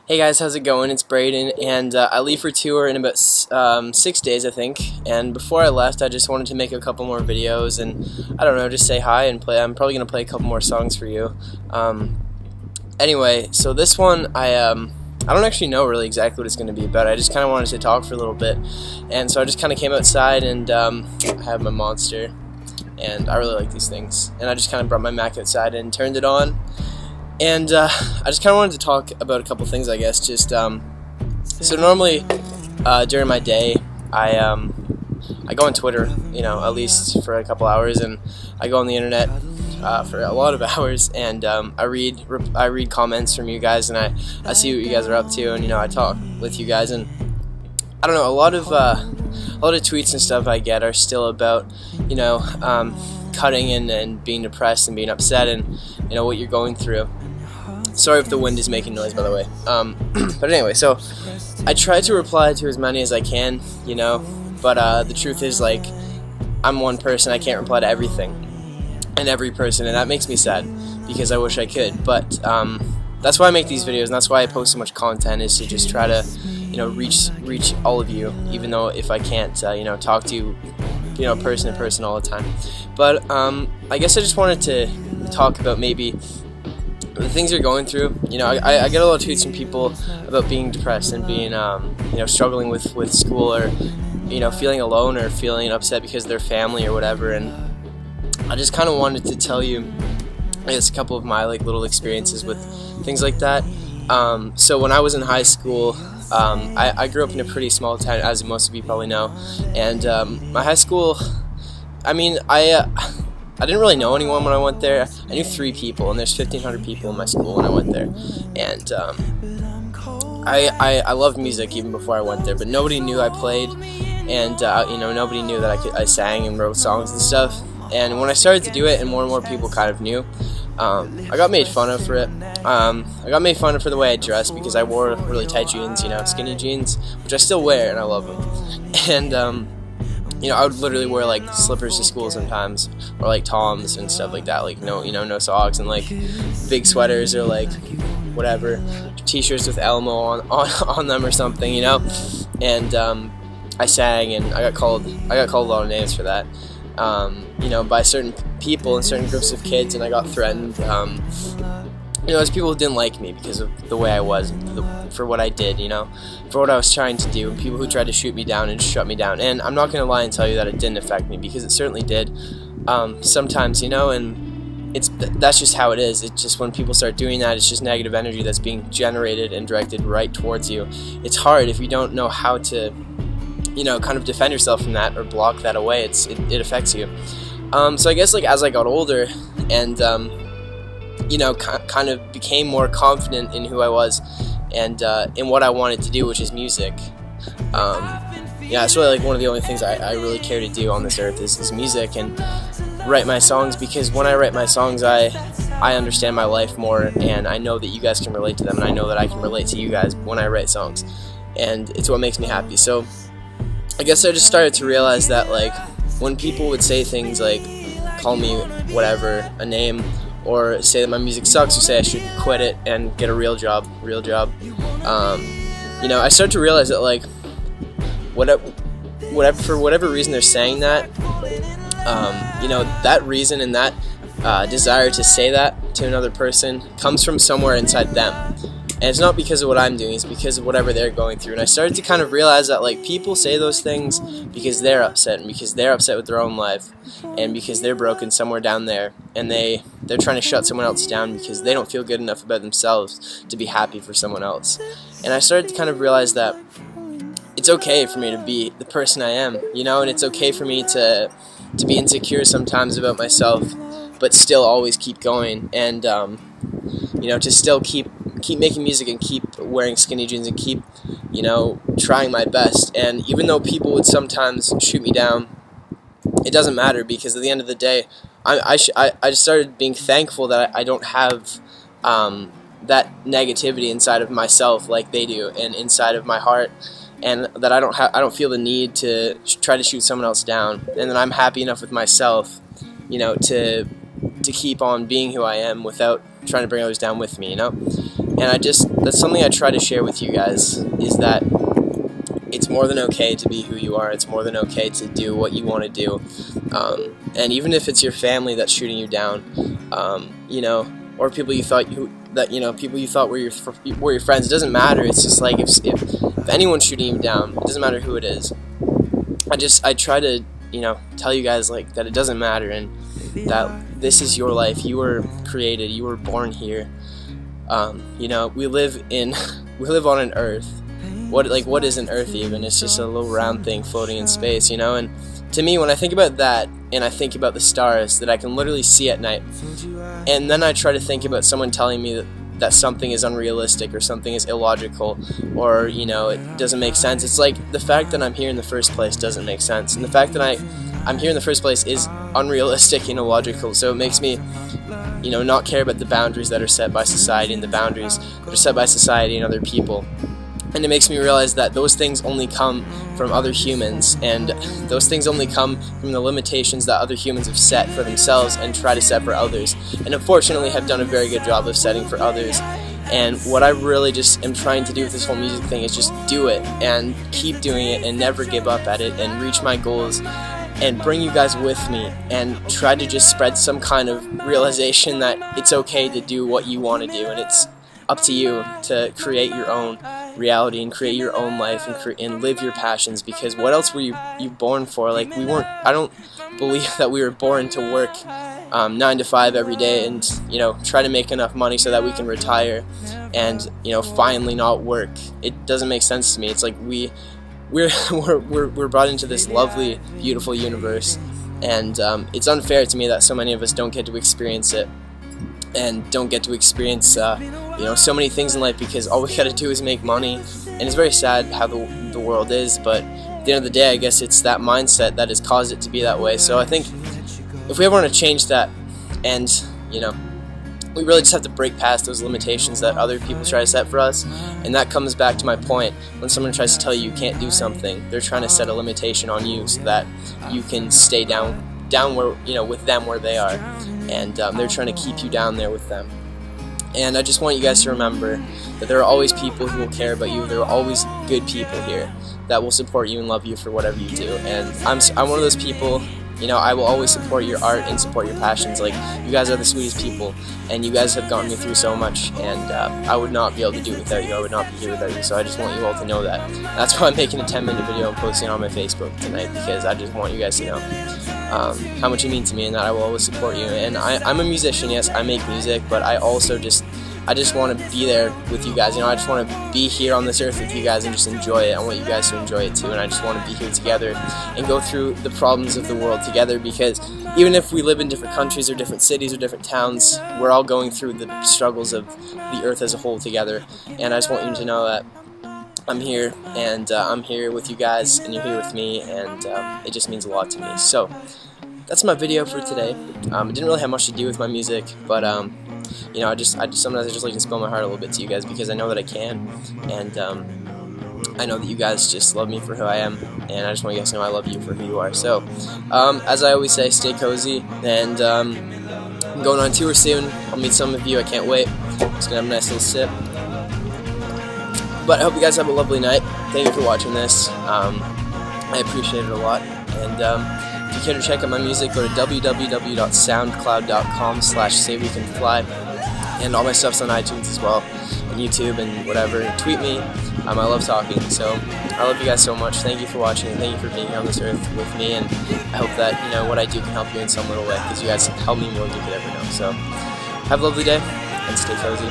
Hey guys, how's it going? It's Braden, and I leave for tour in about 6 days, I think. And before I left, I just wanted to make a couple more videos, and I don't know, just say hi and play. I'm probably gonna play a couple more songs for you. Anyway, so this one, I don't actually know really exactly what it's gonna be about. I just kind of wanted to talk for a little bit, and so I just kind of came outside, and I have my Monster, and I really like these things. And I just kind of brought my Mac outside and turned it on. And I just kind of wanted to talk about a couple things, I guess. Just so normally during my day, I go on Twitter, you know, at least for a couple hours, and I go on the internet for a lot of hours, and I read comments from you guys, and I see what you guys are up to, and you know, I talk with you guys, and I don't know, a lot of tweets and stuff I get are still about, you know, cutting and being depressed and being upset, and you know what you're going through. Sorry if the wind is making noise, by the way. But anyway, so I try to reply to as many as I can, you know, but the truth is, like, I'm one person. I can't reply to everything and every person, and that makes me sad because I wish I could. But that's why I make these videos, and that's why I post so much content, is to just try to, you know, reach all of you, even though if I can't, you know, talk to you know, person to person all the time. But I guess I just wanted to talk about maybe the things you're going through. You know, I get a lot of tweets from people about being depressed and being, you know, struggling with school, or, you know, feeling alone or feeling upset because of their family or whatever. And I just kind of wanted to tell you, I guess, a couple of my, like, little experiences with things like that. So when I was in high school, I grew up in a pretty small town, as most of you probably know, and my high school, I mean, I didn't really know anyone when I went there. I knew 3 people, and there's 1,500 people in my school when I went there, and I loved music even before I went there, but nobody knew I played, and you know, nobody knew that I sang and wrote songs and stuff. And when I started to do it, and more people kind of knew, I got made fun of for it. I got made fun of for the way I dressed, because I wore really tight jeans, you know, skinny jeans, which I still wear, and I love them. And you know, I would literally wear, like, slippers to school sometimes, or like Toms and stuff like that, like no socks, and like big sweaters, or like whatever, t-shirts with Elmo on them or something, you know. And I sang, and I got called a lot of names for that. You know, by certain people and certain groups of kids, and I got threatened. You know, as people who didn't like me because of the way I was, for what I did, you know, for what I was trying to do, and people who tried to shoot me down and shut me down. And I'm not going to lie and tell you that it didn't affect me, because it certainly did. Sometimes, you know, and that's just how it is. It's just when people start doing that, it's just negative energy that's being generated and directed right towards you. It's hard if you don't know how to, you know, kind of defend yourself from that or block that away. It affects you. So I guess, like, as I got older and you know, kind of became more confident in who I was and in what I wanted to do, which is music. Yeah, it's really, like, one of the only things I really care to do on this earth is music, and write my songs, because when I write my songs, I understand my life more, and I know that you guys can relate to them, and I know that I can relate to you guys when I write songs, and it's what makes me happy. So I guess I just started to realize that, like, when people would say things like, call me whatever, a name, or say that my music sucks, or say I should quit it and get a real job, you know, I started to realize that, like, for whatever reason they're saying that, you know, that reason and that desire to say that to another person comes from somewhere inside them. And it's not because of what I'm doing, it's because of whatever they're going through. And I started to kind of realize that, like, people say those things because they're upset, and because they're upset with their own life, and because they're broken somewhere down there, and they're trying to shut someone else down because they don't feel good enough about themselves to be happy for someone else. And I started to kind of realize that it's okay for me to be the person I am, you know, and it's okay for me to be insecure sometimes about myself, but still always keep going, and you know, to still keep making music, and keep wearing skinny jeans, and keep, you know, trying my best. And even though people would sometimes shoot me down, it doesn't matter, because at the end of the day, I just started being thankful that I don't have that negativity inside of myself like they do, and inside of my heart, and that I don't feel the need to try to shoot someone else down, and that I'm happy enough with myself, you know, to keep on being who I am without trying to bring others down with me, you know. And that's something I try to share with you guys, is that it's more than okay to be who you are. It's more than okay to do what you want to do. And even if it's your family that's shooting you down, you know, or people you thought people you thought were your friends, it doesn't matter. It's just like if anyone's shooting you down, it doesn't matter who it is. I try to, you know, tell you guys like that it doesn't matter, and that this is your life. You were created. You were born here. You know, we live on an Earth. What is an Earth even? It's just a little round thing floating in space, you know. And to me, when I think about that, and I think about the stars that I can literally see at night, and then I try to think about someone telling me that something is unrealistic or something is illogical, or, you know, it doesn't make sense. It's like the fact that I'm here in the first place doesn't make sense, and the fact that I'm here in the first place is unrealistic and illogical. So it makes me, you know, not care about the boundaries that are set by society and the boundaries that are set by society and other people. And it makes me realize that those things only come from other humans, and those things only come from the limitations that other humans have set for themselves and try to set for others, and unfortunately have done a very good job of setting for others. And what I really just am trying to do with this whole music thing is just do it, and keep doing it, and never give up at it, and reach my goals, and bring you guys with me, and try to just spread some kind of realization that it's okay to do what you want to do, and it's up to you to create your own reality and create your own life and live your passions, because what else were you born for? Like, I don't believe that we were born to work 9 to 5 every day and, you know, try to make enough money so that we can retire and, you know, finally not work. It doesn't make sense to me. It's like we're brought into this lovely, beautiful universe, and it's unfair to me that so many of us don't get to experience it, and don't get to experience you know, so many things in life, because all we gotta do is make money. And it's very sad how the world is, but at the end of the day, I guess it's that mindset that has caused it to be that way. So I think if we ever want to change that, and, you know, we really just have to break past those limitations that other people try to set for us. And that comes back to my point. When someone tries to tell you you can't do something, they're trying to set a limitation on you so that you can stay down where, you know, with them where they are, and they're trying to keep you down there with them. And I just want you guys to remember that there are always people who will care about you. There are always good people here that will support you and love you for whatever you do. And I'm one of those people. You know, I will always support your art and support your passions. Like, you guys are the sweetest people, and you guys have gotten me through so much, and I would not be able to do it without you. I would not be here without you, so I just want you all to know that. That's why I'm making a 10-minute video and posting it on my Facebook tonight, because I just want you guys to know how much you mean to me, and that I will always support you. And I'm a musician, yes, I make music, but I also just want to be there with you guys. You know, I just want to be here on this earth with you guys and just enjoy it. I want you guys to enjoy it too, and I just want to be here together and go through the problems of the world together, because even if we live in different countries or different cities or different towns, we're all going through the struggles of the earth as a whole together. And I just want you to know that I'm here, and I'm here with you guys, and you're here with me, and it just means a lot to me. So that's my video for today. It didn't really have much to do with my music, but you know, sometimes I just like to spill my heart a little bit to you guys, because I know that I can, and I know that you guys just love me for who I am, and I just want you guys to know I love you for who you are. So, as I always say, stay cozy, and I'm going on tour soon. I'll meet some of you. I can't wait. Just gonna have a nice little sip. But I hope you guys have a lovely night. Thank you for watching this. I appreciate it a lot, and if you care to check out my music, go to www.soundcloud.com/SayWeCanFly, and all my stuff's on iTunes as well, and YouTube and whatever. Tweet me. I love talking, so I love you guys so much. Thank you for watching, and thank you for being here on this earth with me, and I hope that, you know, what I do can help you in some little way, because you guys help me more than you could ever know. So have a lovely day, and stay cozy.